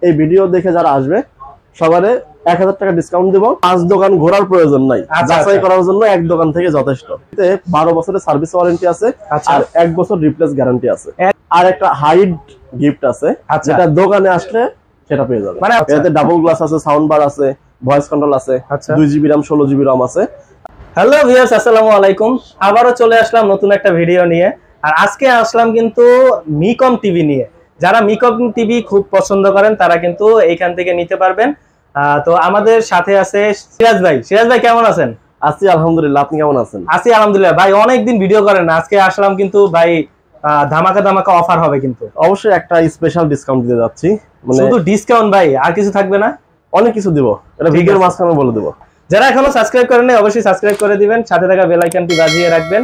এই ভিডিও দেখে যারা আসবে সবারে 1000 টাকা ডিসকাউন্ট দিব। 5 দোকান ঘোরার প্রয়োজন নাই, যাচাই করার জন্য এক দোকান থেকে যথেষ্ট। 12 বছরের সার্ভিস ওয়ারেন্টি আছে আর 1 বছর রিপ্লেস গ্যারান্টি আছে। আর একটা হাইড গিফট আছে যেটা দোকানে আসলে সেটা পেয়ে যাবে। মানে এতে ডাবল গ্লাস আছে, সাউন্ড বার আছে, ভয়েস কন্ট্রোল আছে, 2GB RAM 16GB ROM আছে। হ্যালো ভিউয়ার্স, আসসালামু আলাইকুম। আবারও চলে আসলাম নতুন একটা ভিডিও নিয়ে। আর আজকে আসলাম কিন্তু মিকম টিভি নিয়ে। যারা মিকম টিভি খুব পছন্দ করেন তারা কিন্তু এইখান থেকে নিতে পারবেন। তো আমাদের সাথে আছে সিরাজ ভাই। সিরাজ ভাই কেমন আছেন? আছি আলহামদুলিল্লাহ, আপনি কেমন আছেন? আছি আলহামদুলিল্লাহ ভাই, অনেকদিন ভিডিও করেন না, আজকে আসলাম কিন্তু ভাই ধামাকা ধামাকা অফার হবে কিন্তু। অবশ্যই একটা স্পেশাল ডিসকাউন্ট দিতে যাচ্ছি। মানে শুধু ডিসকাউন্ট ভাই, আর কিছু থাকবে না? অনেক কিছু দিব, এটা ভিডিওর মাঝখানে বলে দেব। যারা এখনো সাবস্ক্রাইব করেন নাই অবশ্যই সাবস্ক্রাইব করে দিবেন, সাথে থাকা বেল আইকনটি বাজিয়ে রাখবেন।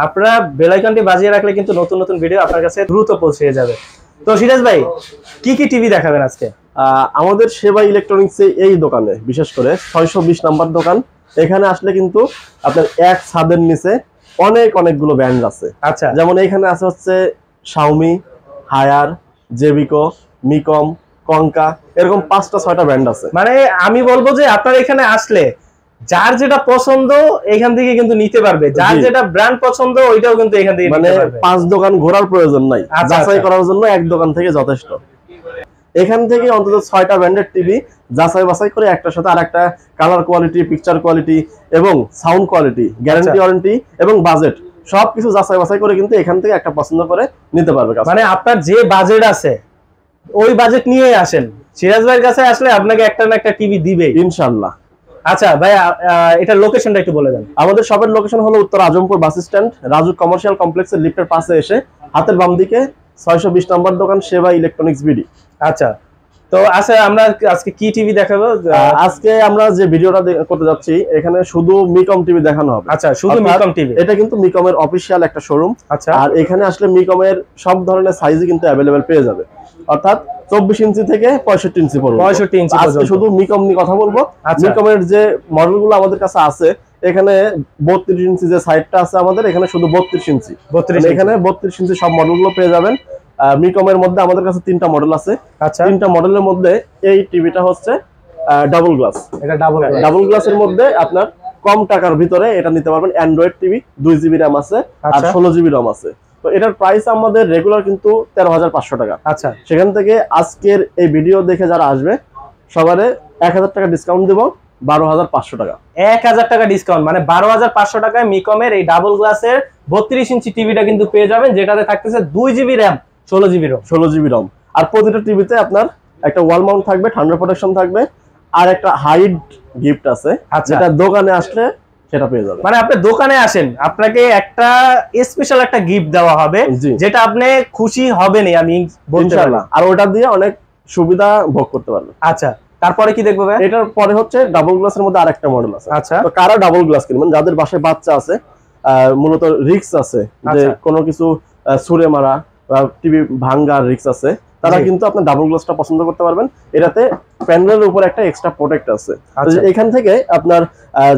আপনারা বেল আইকনটি বাজিয়ে রাখলে কিন্তু নতুন নতুন ভিডিও আপনার কাছে দ্রুত পৌঁছে যাবে। তো সিরাজ ভাই কি কি টিভি দেখাবেন আজকে? আমাদের সেবা ইলেকট্রনিক্স এই দোকানে, বিশেষ করে 620 নাম্বার দোকান, এখানে আসলে কিন্তু আপনার এক ছাদের নিচে অনেকগুলো ব্র্যান্ড আছে। আচ্ছা, যেমন এখানে আছে হচ্ছে শাওমি, হায়ার, জেবিকো, মিকম, কঙ্কা, এরকম 5টা-6টা ব্র্যান্ড আছে। মানে আমি বলবো যে আপনার এখানে আসলে যার যেটা পছন্দ এখান থেকে কিন্তু নিতে পারবে, যার যেটা ব্র্যান্ড পছন্দ ওইটাও কিন্তু এখান থেকে মানে নিতে পারবে। 5 দোকান ঘোরার প্রয়োজন নাই, যাচাই করার জন্য এক দোকান থেকে যথেষ্ট। এখান থেকে অন্তত 6টা ব্র্যান্ডের টিভি যাচাই বাছাই করে একটার সাথে আরেকটা কালার কোয়ালিটি, পিকচার কোয়ালিটি এবং সাউন্ড কোয়ালিটি, গ্যারান্টি ওয়ারেন্টি এবং বাজেট সবকিছু যাচাই বাছাই করে কিন্তু এখান থেকে একটা পছন্দ করে নিতে পারবে। মানে আপনার যে বাজেট আছে ওই বাজেট নিয়ে আসেন, সিরাজ ভাইয়ের কাছে আসলে আপনাকে একটা না একটা টিভি দিবে ইনশাআল্লাহ। আচ্ছা ভাই, এটা লোকেশনটা একটু বলে দেন। আমাদের শপের লোকেশন হলো উত্তর Azampur bus stand, Raju commercial কমপ্লেক্সের লিফটের পাশে এসে হাতের বাম দিকে 620 নম্বর দোকান, সেবা ইলেকট্রনিক্স বিডি। আচ্ছা, তো আচ্ছা আমরা আজকে কি টিভি দেখাবো? আজকে আমরা যে ভিডিওটা করতে যাচ্ছি এখানে শুধু মিকম টিভি দেখানো হবে। আচ্ছা, শুধু মিকম টিভি। এটা কিন্তু মিকমের অফিশিয়াল একটা শোরুম। আচ্ছা, আর এখানে আসলে মিকমের সব ধরনের সাইজই কিন্তু अवेलेबल পেয়ে যাবে, অর্থাৎ 24 ইঞ্চি থেকে 65 ইঞ্চি পর্যন্ত। 65 ইঞ্চি পর্যন্ত আজকে শুধু মিকম নিয়ে কথা বলবো। মিকমের যে মডেলগুলো আমাদের কাছে আছে, এখানে 32 ইঞ্চি যে সাইডটা আছে আমাদের, এখানে শুধু 32 ইঞ্চি। এখানে 32 ইঞ্চি সব মডেলগুলো পেয়ে যাবেন। মিকমের মধ্যে আমাদের কাছে 3টা মডেল আছে। আচ্ছা, 3টা মডেলের মধ্যে এই টিভিটা হচ্ছে ডাবল গ্লাস। এটা ডাবল গ্লাসের মধ্যে আপনার কম টাকার ভিতরে এটা নিতে পারবেন। অ্যান্ড্রয়েড টিভি, 2GB RAM আছে আর 16GB ROM আছে। তো এটার প্রাইস আমাদের রেগুলার কিন্তু 13,500 টাকা। আচ্ছা, সেখান থেকে আজকের এই ভিডিও দেখে যারা আসবে সবারে 1000 টাকা ডিসকাউন্ট দিব, 12,500 টাকা। 1000 টাকা ডিসকাউন্ট, মানে 12,500 টাকায় মিকমের এই ডাবল গ্লাসের 32 ইঞ্চি টিভিটা কিন্তু পেয়ে যাবেন, যেটাতে থাকতেছে 2GB RAM 16GB ROM। আর প্রতিটা টিভিতে আপনার একটা ওয়াল মাউন্ট থাকবে, ঠান্ডা প্রোটেকশন থাকবে, আর একটা হাইড গিফট আছে যেটা দোকানে আসলে সেটা পেয়ে যাবেন। মানে আপনি দোকানে আসেন, আপনাকে একটা স্পেশাল একটা গিফট দেওয়া হবে যেটা আপনি খুশি হবেন আমি বলতে পারি। আর ওটা দিয়ে অনেক সুবিধা ভোগ করতে পারবেন। আচ্ছা, তারপরে কি দেখবো ভাই? এটার পরে হচ্ছে ডাবল গ্লাসের মধ্যে আরেকটা মডেল আছে। আচ্ছা, তো কারা ডাবল গ্লাস কিনবেন, যাদের বাসায় বাচ্চা আছে, মূলত রিস্ক আছে যে কোনো কিছু ছুঁড়ে মারা বা টিভি ভাঙ্গার রিস্ক আছে, তারা কিন্তু আপনার ডাবল গ্লাসটা পছন্দ করতে পারবেন। এটাতে প্যানেলের উপর একটা এক্সট্রা প্রোটেক্ট আছে। এখান থেকে আপনার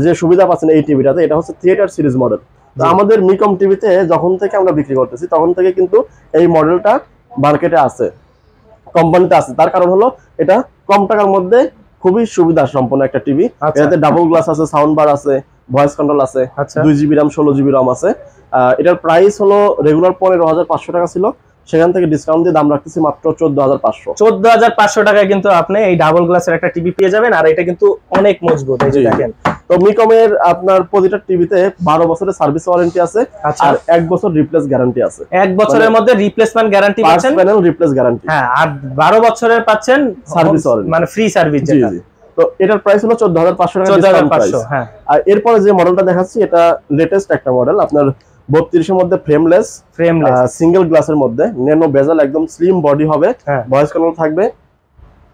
যে সুবিধা পাচ্ছেন এই টিভিটাতে, এটা হচ্ছে থিয়েটার সিরিজ মডেল। তো আমাদের মিকম টিভিতে যখন থেকে আমরা বিক্রি করতেছি তখন থেকে কিন্তু এই মডেলটা মার্কেটে আছে, কোম্পানিতে আছে। তার কারণ হলো এটা কম টাকার মধ্যে খুবই সুবিধা সম্পন্ন একটা টিভি। এটাতে ডাবল গ্লাস আছে, সাউন্ড বার আছে, ভয়েস কন্ট্রোল আছে, 2GB RAM 16GB ROM আছে। এটার প্রাইস হলো রেগুলার 15,500 টাকা ছিল, সেখান থেকে ডিসকাউন্ট দিয়ে দাম রাখতেছি মাত্র 14,500। 14,500 টাকায় কিন্তু আপনি এই ডাবল গ্লাসের একটা টিভি পেয়ে যাবেন। আর এটা কিন্তু অনেক মজবুত, এই যে দেখেন। তো মিকমের আপনার প্রতিটা টিভিতে 12 বছরের সার্ভিস ওয়ারেন্টি আছে আর 1 বছর রিপ্লেস গ্যারান্টি আছে। 1 বছরের মধ্যে রিপ্লেসমেন্ট গ্যারান্টি পাচ্ছেন, প্যানেল রিপ্লেস গ্যারান্টি। হ্যাঁ, আর 12 বছরের পাচ্ছেন সার্ভিস ওয়ারেন্টি, মানে ফ্রি সার্ভিস যেটা। তো এটার প্রাইস হলো 14,500 টাকা। 14,500, হ্যাঁ। আর এরপরে যে মডেলটা দেখাচ্ছি এটা লেটেস্ট একটা মডেল, আপনার 32 এর মধ্যে ফ্রেমলেস সিঙ্গেল গ্লাসের মধ্যে, ন্যানো বেজেল, একদম স্লিম বডি হবে, ভয়েস কন্ট্রোল থাকবে।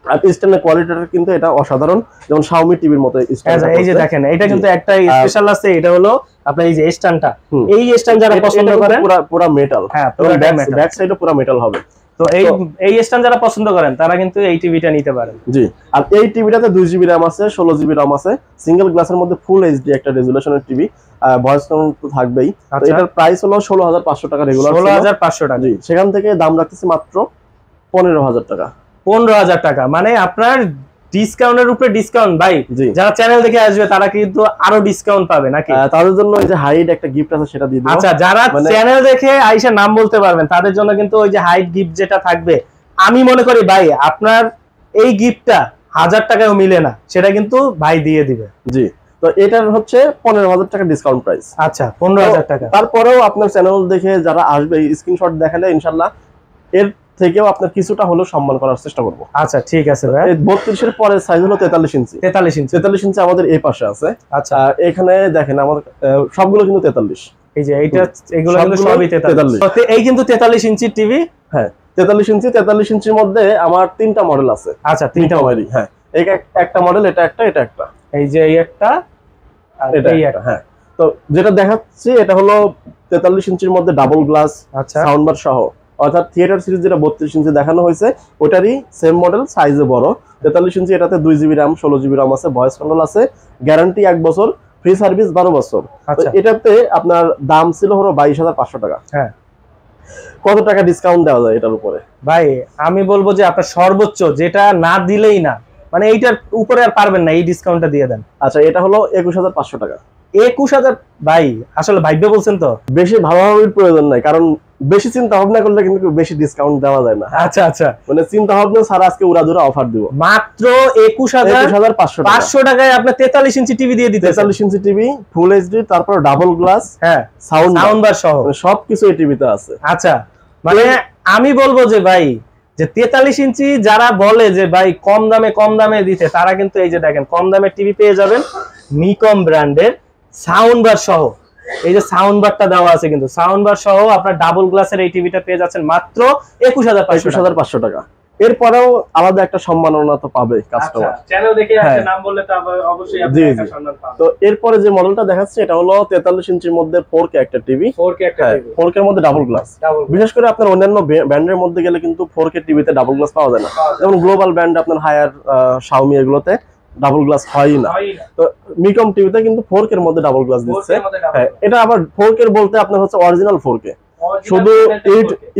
আর স্ট্যান্ডের কোয়ালিটিটা কিন্তু এটা অসাধারণ, যেমন শাওমি টিভির মতো স্ট্যান্ড। এই যে দেখেন, এটা কিন্তু একটা স্পেশাল আছে, এটা হলো আপনার এই যে স্ট্যান্ডটা, এই স্ট্যান্ড যারা পছন্দ করেন, পুরো মেটাল, হ্যাঁ, ব্যাক সাইডে পুরো মেটাল হবে। তো এই স্ট্যান্ড যারা পছন্দ করেন তারা কিন্তু এই টিভিটা নিতে পারেন। জি, আর এই টিভিটাতে 2GB RAM আছে, 16GB ROM আছে, সিঙ্গেল গ্লাসের মধ্যে ফুল এইচডি একটা রেজুলেশনের টিভি, ভয়েস কন্ট্রোল তো থাকবেই। তো এটার প্রাইস হলো 16,500 টাকা রেগুলার। 16,500 টাকা। জি, সেখান থেকে দাম রাখতেছি মাত্র 15,000 টাকা। 15,000 টাকা, মানে আপনার ডিসকাউন্টের উপরে ডিসকাউন্ট ভাই। যারা চ্যানেল দেখে আসবে তারা কিন্তু আরো ডিসকাউন্ট পাবে নাকি? তাদের জন্য ওই যে হাইট একটা গিফট আছে সেটা দিয়ে দেব। আচ্ছা, যারা চ্যানেল দেখে আইসা নাম বলতে পারবেন তাদের জন্য কিন্তু ওই যে হাইট গিফট যেটা থাকবে, আমি মনে করি ভাই আপনার এই গিফটটা 1000 টাকায়ও মিলে না, সেটা কিন্তু ভাই দিয়ে দিবে। জি, তো এটার হচ্ছে 15,000 টাকা ডিসকাউন্ট প্রাইস। আচ্ছা, 15,000 টাকা। তারপরেও আপনার চ্যানেল দেখে যারা আসবে স্ক্রিনশট দেখালে ইনশাআল্লাহ এর থেকেও আপনার কিছুটা হলেও সম্মান করার চেষ্টা করব। আচ্ছা, ঠিক আছে ভাই। 32 এর পরে সাইজ হলো 43 ইঞ্চি। 43 ইঞ্চি আমাদের এই পাশে আছে। আচ্ছা, এখানে দেখেন আমাদের সবগুলো কিন্তু 43। এই যে এইটা, এগুলো কিন্তু সবই 43। এই কিন্তু 43 ইঞ্চি টিভি। হ্যাঁ, 43 ইঞ্চির মধ্যে আমার 3টা মডেল আছে। আচ্ছা, 3টা মডেল। হ্যাঁ, এই একটা মডেল, এটা একটা। এই যে এই একটা আর এই একটা। হ্যাঁ, তো যেটা দেখাচ্ছি এটা হলো 43 ইঞ্চির মধ্যে ডাবল গ্লাস, আচ্ছা, সাউন্ড বার সহ, অর্থাৎ থিয়েটার সিরিজ যেটা 32 ইঞ্চি দেখানো হয়েছে ওটারই সেম মডেল, সাইজে বড়। 43 ইঞ্চি, এটাতে 2 জিবি RAM 16 জিবি RAM আছে, ভয়েস কন্ট্রোল আছে, গ্যারান্টি 1 বছর, ফ্রি সার্ভিস 12 বছর। তো এটাতে আপনার দাম ছিল হলো 22,500 টাকা। হ্যাঁ, কত টাকা ডিসকাউন্ট দেওয়া যায় এটার উপরে? ভাই আমি বলবো যে আপনার সর্বোচ্চ যেটা না দিলেই না, মানে এইটার উপরে আর পারবেন না, এই ডিসকাউন্টটা দিয়ে দেন। আচ্ছা, এটা হলো 21,500 টাকা। 21,000 ভাই আসলে ভাইবে বলছেন তো, বেশি ভাবাভাবির প্রয়োজন নাই, কারণ বেশি চিন্তা ভাবনা করলে কিন্তু বেশি ডিসকাউন্ট দেওয়া যায় না। আচ্ছা আচ্ছা, মানে চিন্তা ভাবনা ছাড়া আজকে উড়াধুরা অফার দিব। মাত্র 21,500 টাকায় আপনি 43 ইঞ্চি টিভি দিয়ে দিতে। 43 ইঞ্চি টিভি, ফুল এইচডি, তারপর ডাবল গ্লাস, হ্যাঁ, সাউন্ড বার সহ সবকিছু এই টিভিতে আছে। আচ্ছা, মানে আমি বলবো যে ভাই, যে 43 ইঞ্চি যারা বলে যে ভাই কম দামে দিতে, তারা কিন্তু এই যে দেখেন কম দামে টিভি পেয়ে যাবেন মিকম ব্র্যান্ডের, সাউন্ড বার সহ। এই যে সাউন্ড বারটা দেওয়া আছে, কিন্তু সাউন্ড বার সহ আপনার ডাবল গ্লাসের এই টিভিটা পেয়ে যাচ্ছেন মাত্র 21,500 টাকা। এরপরেও আলাদা একটা সম্মাননা তো পাবে কাস্টমার। চ্যানেল দেখে আসলে নাম বললে তো অবশ্যই আপনি একটা সম্মান পাবেন। তো এরপরে যে মডেলটা দেখাচ্ছি এটা হলো 43 ইঞ্চির মধ্যে 4K একটা টিভি। 4K একটা টিভি, 4K এর মধ্যে ডাবল গ্লাস। বিশেষ করে আপনার অন্যান্য ব্র্যান্ডের মধ্যে গেলে কিন্তু 4K টিভিতে ডাবল গ্লাস পাওয়া যায় না, যেমন গ্লোবাল ব্র্যান্ড, আপনার হায়ার, শাওমি, এগুলোতে ডাবল গ্লাস হয় না। তো মিকম টিভিতে কিন্তু 4K এর মধ্যে ডাবল গ্লাস দিচ্ছে। হ্যাঁ, এটা আবার 4K বলতে আপনার হচ্ছে অরিজিনাল 4K, শুধু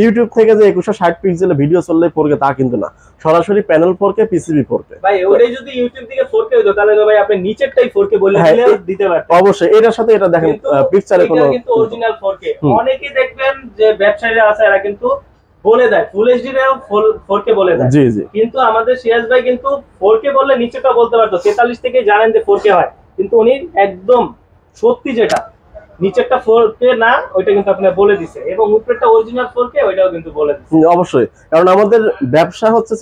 ইউটিউব থেকে যে 2160 পিক্সেলের ভিডিও চললে 4K তা কিন্তু না, সরাসরি প্যানেল 4K, পিসিবি 4K। ভাই ওটাই যদি ইউটিউব থেকে 4K হতো তাহলে তো ভাই আপনি নিচেরটাই 4K বলে দিতে পারতেন। অবশ্যই এটার সাথে এটা দেখেন পিকচারে কোনো, এটা কিন্তু অরিজিনাল 4K। অনেকেই দেখবেন যে ব্যবসায়ীরা আছে এরা কিন্তু বলে দেয় ফুল এইচডি এর 4K বলে দেয়। জি জি, কিন্তু আমাদের সিরাজ ভাই কিন্তু 4K বললে নিচেটা বলতে পারতো, 43 থেকে জানেন যে 4K হয়, কিন্তু উনি একদম সত্যি যেটা নিচেরটা 4K না ওইটা কিন্তু আপনি বলে দিছে, এবং উপরেরটা অরিজিনাল 4K ওইটাও কিন্তু বলে দিছে। অবশ্যই, কারণ আমাদের ব্যবসা হচ্ছে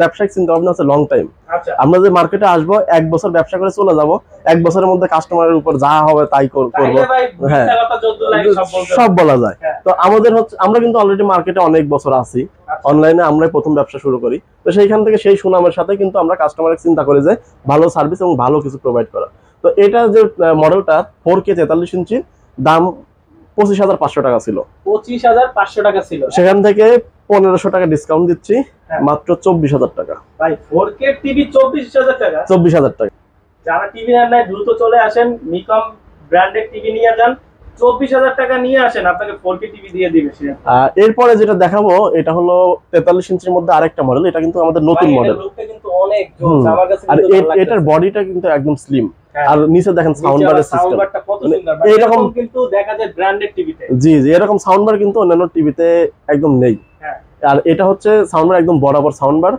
ব্যবসায়িক চিন্তা ভাবনা হচ্ছে লং টাইম। আচ্ছা, আমরা যে মার্কেটে আসবো 1 বছর ব্যবসা করে চলে যাব, 1 বছরের মধ্যে কাস্টমারের উপর যা হবে তাই করব। হ্যাঁ, সব বলা যায়। তো আমাদের হচ্ছে আমরা কিন্তু অলরেডি মার্কেটে অনেক বছর আছি, অনলাইনে আমরাই প্রথম ব্যবসা শুরু করি। তো সেইখান থেকে সেই সুনামের সাথে কিন্তু আমরা কাস্টমারের চিন্তা করি যে ভালো সার্ভিস এবং ভালো কিছু প্রোভাইড করা। তো এটা যে মডেলটা 4K 43 ইঞ্চি, দাম 25,500 টাকা ছিল। 25,500 টাকা ছিল, সেখান থেকে 1,500 টাকা ডিসকাউন্ট দিচ্ছি, মাত্র 24,000 টাকা। ভাই 4K টিভি 24,000 টাকা। 24,000 টাকা। যারা টিভি নেন নাই দ্রুত চলে আসেন, মিকম ব্র্যান্ডের টিভি নিয়ে যান, 24,000 টাকা নিয়ে আসেন, আপনাকে 4K টিভি দিয়ে দিবে সে। এরপরে যেটা দেখাবো এটা হলো 43 ইঞ্চির মধ্যে আরেকটা মডেল, এটা কিন্তু আমাদের নতুন মডেল। লুকটা কিন্তু অনেক জোস, আমার কাছে আর এটার বডিটা কিন্তু একদম স্লিম, আর নিচে দেখেন সাউন্ড বারের সিস্টেম, সাউন্ড বারটা কত সুন্দর। এরকম কিন্তু দেখা যায় ব্র্যান্ডেড টিভিতে। জি জি, এরকম সাউন্ড বার কিন্তু অন্যান্য টিভিতে একদম নেই। আর এটা হচ্ছে সাউন্ড বার একদম বরাবর সাউন্ড বার।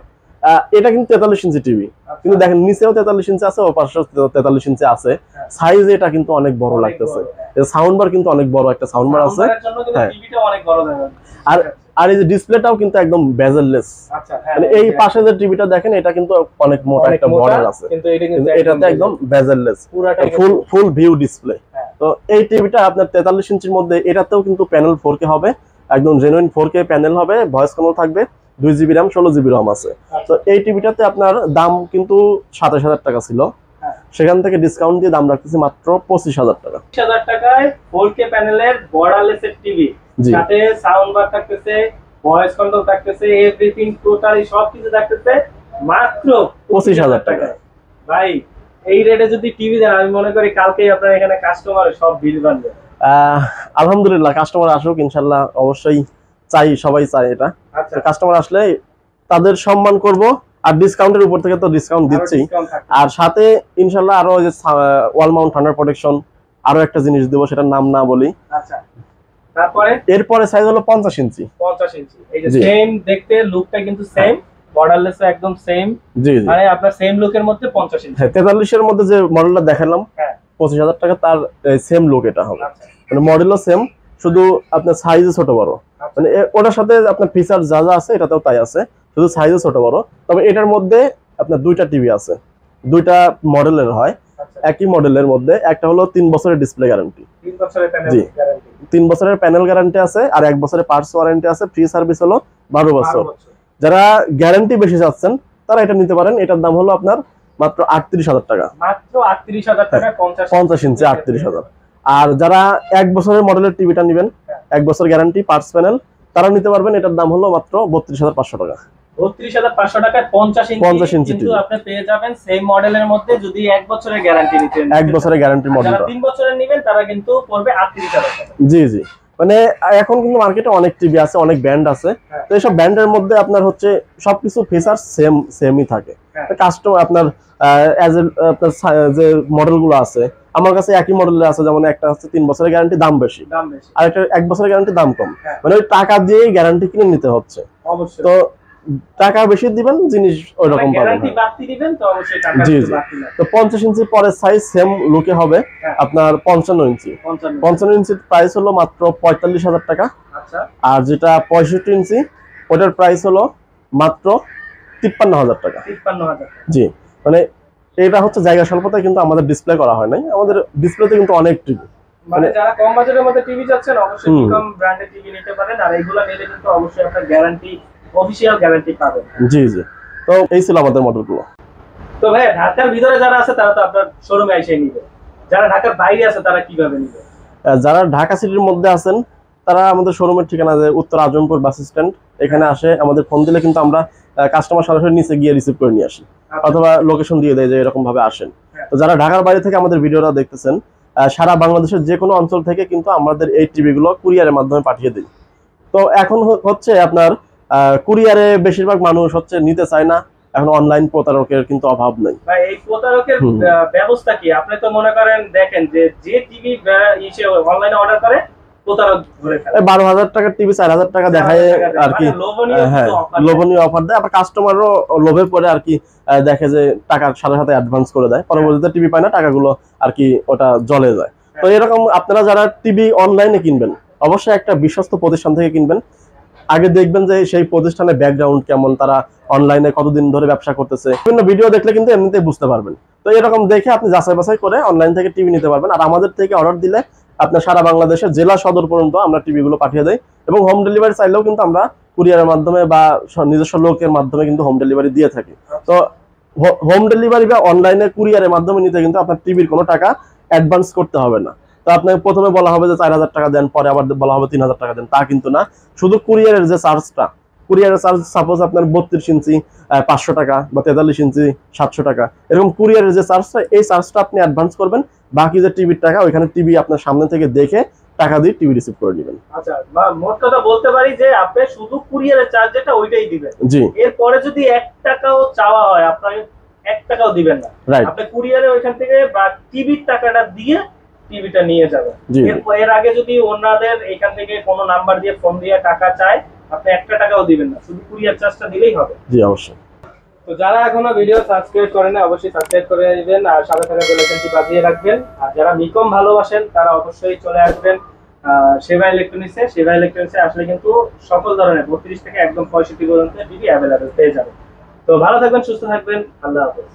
এটা কিন্তু 43 ইঞ্চি টিভি, কিন্তু দেখেন নিচেও 43 ইঞ্চি আছে, ও পাশেও 43 ইঞ্চি আছে। সাইজ এটা কিন্তু অনেক বড় লাগতেছে, সাউন্ড বার কিন্তু অনেক বড় একটা সাউন্ড বার আছে। আর এই যে ডিসপ্লেটাও কিন্তু একদম বেজেললেস। মানে এই পাশে যে টিভিটা দেখেন এটা কিন্তু অনেক মোটা একটা বর্ডার আছে, কিন্তু এটাতে একদম বেজেললেস, ফুল ভিউ ডিসপ্লে। তো এই টিভিটা আপনার 43 ইঞ্চির মধ্যে, এটাতেও কিন্তু প্যানেল 4K হবে, একদম জেনুইন 4K প্যানেল হবে, ভয়েস কন্ট্রোল থাকবে, 2 জিবি RAM 16 জিবি ROM আছে। তো এই টিভিটাতে আপনার দাম কিন্তু 27,000 টাকা ছিল, সেখান থেকে ডিসকাউন্ট দিয়ে দাম রাখতেছি মাত্র 25,000 টাকা। 25,000 টাকায় 4K প্যানেলের বর্ডারলেস টিভি, সাথে সাউন্ড বার থাকতেছে, ভয়েস কন্ট্রোল থাকতেছে, এভরিথিং টোটালি সবকিছু থাকতেছে মাত্র 25,000 টাকা। ভাই এই রেটে যদি টিভি দেন, আমি মনে করি কালকেই আপনার এখানে কাস্টমার সব ভিড় বাড়বে। আলহামদুলিল্লাহ, কাস্টমার আসুক ইনশাআল্লাহ, অবশ্যই চাই, সবাই চায় এটা। কাস্টমার আসলে তাদের সম্মান করব, আর ডিসকাউন্টের উপর থেকে তো ডিসকাউন্ট দিচ্ছি, আর সাথে ইনশাল্লাহ আরো যে ওয়াল মাউন্ট থান্ডার প্রোটেকশন আরো একটা জিনিস দেবো, সেটার নাম না বলি। আচ্ছা, তারপরে এরপরে সাইজ হলো 50 ইঞ্চি। 50 ইঞ্চি, এই যে সেম দেখতে, লুকটা কিন্তু সেম, বর্ডারলেস একদম সেম। জি জি, মানে আপনার সেম লুকের মধ্যে 50 ইঞ্চি। হ্যাঁ, 43 এর মধ্যে যে মডেলটা দেখালাম 25,000 টাকা, তার সেম লুক এটা হবে। মানে মডেলও সেম, শুধু আপনার সাইজে ছোট বড়। মানে ওটার সাথে আপনার ফিচার যা যা আছে এটাতেও তাই আছে, শুধু সাইজে ছোট বড়। তবে এটার মধ্যে আপনার দুইটা টিভি আছে, দুইটা মডেলের হয়। একই মডেলের মধ্যে একটা হলো 3 বছরের ডিসপ্লে গ্যারান্টি, 3 বছরের প্যানেল জি গ্যারান্টি, 3 বছরের প্যানেল গ্যারান্টি আছে, আর 1 বছরের পার্টস ওয়ারেন্টি আছে। ফ্রি সার্ভিস হলো 12 বছর। যারা গ্যারান্টি বেশি চাচ্ছেন তারা এটা নিতে পারেন। এটার দাম হলো আপনার মাত্র 38,000 টাকা, মাত্র 38,000 টাকা 50 ইঞ্চি 38,000। আর যারা 1 বছরের মডেলের টিভিটা নেবেন, 1 বছর গ্যারান্টি পার্টস প্যানেল, তারা নিতে পারবেন। এটার দাম হলো মাত্র 32,500 টাকা। 32,500 টাকায় 50 ইঞ্চি কিন্তু আপনি পেয়ে যাবেন সেম মডেলের মধ্যে, যদি 1 বছরের গ্যারান্টি নিতেন। 1 বছরের গ্যারান্টি মডেল, যারা 3 বছরের নেবেন তারা কিন্তু পড়বে 38,000 টাকা। জি জি, মানে এখন কিন্তু মার্কেটে অনেক টিভি আছে, অনেক ব্র্যান্ড আছে। তো এইসব ব্র্যান্ডের মধ্যে আপনার হচ্ছে সবকিছু ফিচার সেমই থাকে। কাস্টমার আপনার আপনার যে মডেলগুলো আছে আমার কাছে একই মডেলের আছে, যেমন একটা হচ্ছে 3 বছরের গ্যারান্টি, দাম বেশি, আর একটা 1 বছরের গ্যারান্টি, দাম কম। মানে ওই টাকা দিয়েই গ্যারান্টি কিনে নিতে হচ্ছে। তো টাকা বেশি দিবেন, জিনিস ওই রকম পাবেন। জি জি, তো 50 ইঞ্চি পরের সাইজ সেম লুকে হবে আপনার 55 ইঞ্চি। 55 ইঞ্চির প্রাইস হলো মাত্র 45,000 টাকা। আর যেটা 65 ইঞ্চি ওটার প্রাইস হলো মাত্র 53,000 টাকা। জি, মানে এটা হচ্ছে জায়গা স্বল্পতায় কিন্তু আমাদের ডিসপ্লে করা হয় নাই, আমাদের ডিসপ্লেতে কিন্তু অনেক টিভি। মানে যারা কম বাজেটের মধ্যে টিভি চাচ্ছেন অবশ্যই মিকম ব্র্যান্ডের টিভি নিতে পারেন, আর এইগুলা নিলে কিন্তু অবশ্যই আপনার গ্যারান্টি, অফিশিয়াল গ্যারান্টি পাবেন। জি জি, তো এই ছিল আমাদের মডেলগুলো। তো ভাই ঢাকার ভিতরে যারা আছে তারা তো আপনার শোরুমে এসে নিবে, যারা ঢাকার বাইরে আছে তারা কিভাবে নিবে? যারা ঢাকা সিটির মধ্যে আছেন তারা আমাদের শোরুমের ঠিকানা যে উত্তর আজমপুর বাস স্ট্যান্ড, এখানে আসে আমাদের ফোন দিলে কিন্তু আমরা কাস্টমার সরাসরি নিচে গিয়ে রিসিভ করে নিয়ে আসি, অথবা লোকেশন দিয়ে দেয় যে এরকম ভাবে আসেন। তো যারা ঢাকার বাইরে থেকে আমাদের ভিডিওটা দেখতেছেন, সারা বাংলাদেশের যে কোনো অঞ্চল থেকে কিন্তু আমাদের এই টিভি গুলো কুরিয়ারের মাধ্যমে পাঠিয়ে দিই। তো এখন হচ্ছে আপনার কুরিয়ারে বেশিরভাগ মানুষ হচ্ছে নিতে চায় না, এখন অনলাইন প্রতারকের কিন্তু অভাব নেই। ভাই এই প্রতারকের ব্যবস্থা কি? আপনি তো মনে করেন দেখেন যে টিভি অনলাইনে অর্ডার করে প্রতারক ধরে ফেলে, 12,000 টাকার টিভি 4,000 টাকা দেখায় আর কি, হ্যাঁ লোভনীয় অফার দেয়। আবার কাস্টমারও লোভে পড়ে আর কি দেখে যে টাকার সাথে সাথে অ্যাডভান্স করে দেয়, পরবর্তীতে টিভি পায় না, টাকাগুলো আর কি ওটা জ্বলে যায়। তো এরকম আপনারা যারা টিভি অনলাইনে কিনবেন অবশ্যই একটা বিশ্বস্ত প্রতিষ্ঠান থেকে কিনবেন। আগে দেখবেন যে সেই প্রতিষ্ঠানের ব্যাকগ্রাউন্ড কেমন, তারা অনলাইনে কতদিন ধরে ব্যবসা করতেছে, বিভিন্ন ভিডিও দেখলে কিন্তু এমনিতেই বুঝতে পারবেন। তো এরকম দেখে আপনি যাচাই বাছাই করে অনলাইন থেকে টিভি নিতে পারবেন। আর আমাদের থেকে অর্ডার দিলে আপনার সারা বাংলাদেশের জেলা সদর পর্যন্ত আমরা টিভি গুলো পাঠিয়ে দেই, এবং হোম ডেলিভারি চাইলেও কিন্তু আমরা কুরিয়ারের মাধ্যমে বা নিজস্ব লোকের মাধ্যমে কিন্তু হোম ডেলিভারি দিয়ে থাকি। তো হোম ডেলিভারি বা অনলাইনে কুরিয়ারের মাধ্যমে নিতে কিন্তু আপনার টিভির কোনো টাকা অ্যাডভান্স করতে হবে না। তো আপনাকে প্রথমে বলা হবে যে 4,000 টাকা দেন, পরে আবার বলা হবে 3,000 টাকা দেন, তা কিন্তু না। শুধু কুরিয়ারের যে চার্জটা, কুরিয়ারের চার্জ সাপোজ আপনার 32 ইঞ্চি 500 টাকা বা 43 ইঞ্চি 700 টাকা, এরকম কুরিয়ারের যে চার্জটা, এই চার্জটা আপনি অ্যাডভান্স করবেন। বাকি যে টিভির টাকা ওইখানে টিভি আপনার সামনে থেকে দেখে টাকা দিয়ে টিভি রিসিভ করে নেবেন। আচ্ছা, মোট কথা বলতে পারি যে আপনি শুধু কুরিয়ারের চার্জ যেটা ওইটাই দিবেন। জি, এরপরে যদি 1 টাকাও চাওয়া হয় আপনাকে 1 টাকাও দিবেন না, আপনি কুরিয়ারে ওইখান থেকে বা টিভির টাকাটা দিয়ে টিভিটা নিয়ে যাবেন। এর আগে যদি ওনাদের এখান থেকে কোনো নাম্বার দিয়ে ফোন দিয়ে টাকা চায়, আপনি 1 টাকাও দিবেন না, শুধু কুরিয়ার চার্জটা দিলেই হবে। জি অবশ্যই। তো যারা এখনো ভিডিও সাবস্ক্রাইব করেন না অবশ্যই সাবস্ক্রাইব করে দিবেন, আর সাথে থাকা বেল আইকনটি বাজিয়ে রাখবেন। আর যারা মিকম ভালোবাসেন তারা অবশ্যই চলে আসবেন সেবা ইলেকট্রনিক্সে। সেবা ইলেকট্রনিক্সে আসলে কিন্তু সকল ধরনের 32 থেকে একদম 65 পর্যন্ত টিভি অ্যাভেলেবেল পেয়ে যাবেন। তো ভালো থাকবেন, সুস্থ থাকবেন, আল্লাহ হাফেজ।